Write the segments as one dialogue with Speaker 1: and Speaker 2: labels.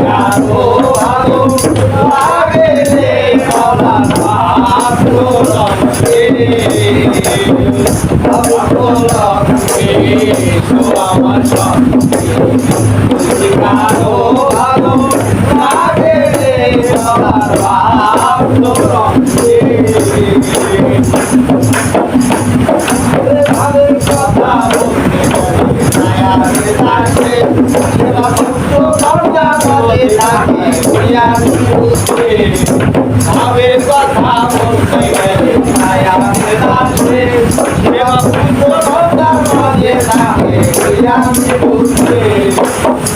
Speaker 1: কারো ভালো লাগে রে আমার ভাগ্য রঙে ভাগ্য রঙে আমার কারো ভালো লাগে রে আমার ভাগ্য রঙে ভাবের কথা বলতে থাকে সেবা ভক্ত দরজা বলে থাকে ভাবের কথা বলতে গেলে ছায়াতে আসে সেবা ভক্ত দরজা বলে থাকে আমি বুঝতে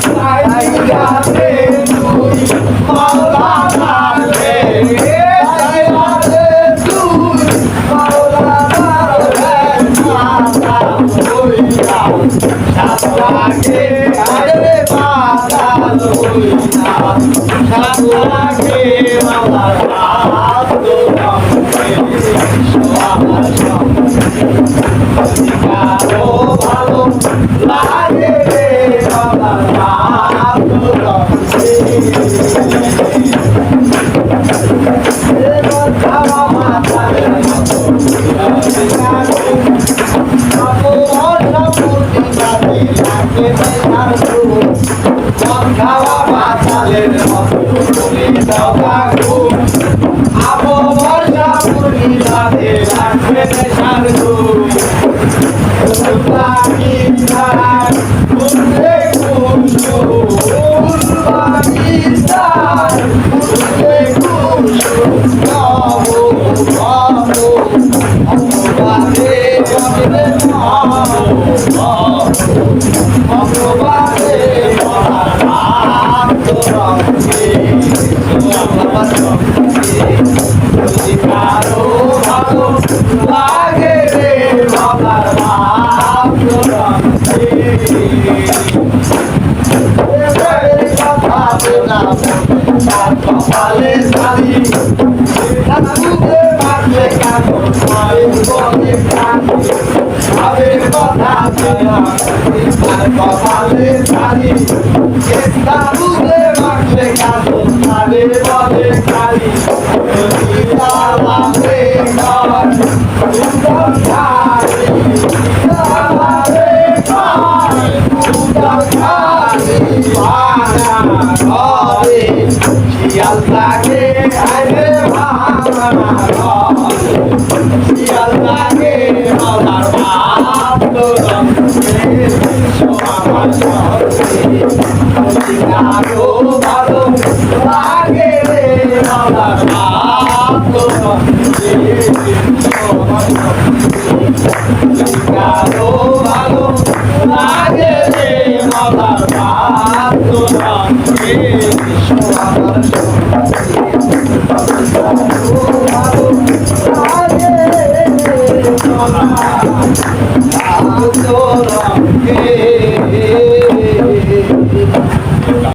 Speaker 1: ছায়াতে তুই মাওলা মারবে ছায়াতে তুই মাওলা মারবে সাতলাকে আরে বাদাল হইনা সাতলাকে আমার হাত রঙে সোহার কারো ভালো লাগে রে আমার হাত রঙে খাওয়া মাথার মতো খাওয়া বাতালের মতো আবো বর্ষা পূর্ণিমাতে রাখবে নেশার কারো ভালো লাগে রে বাবার ভাগ্য রঙে কথা বললাম তার কপালে শাড়ি দুধে মারলে কেন মায়ের বলে কাঁদি ভাবের কথা বললাম তার কপালে শাড়ি দুধে মারলে কেন মায়ের বলে কাঁদি তালাবে ঘর সুন্দর খালি তালাবে ঘর সুন্দর খালি ভাঙা ঘরে শিয়াল লাগে আরে ভাঙা ঘরে শিয়াল লাগে আমার ভাগ্য রঙে আমার ঘরে কারো ভালো লাগে রে আমার ভাগ্য রঙে কারো ভালো লাগে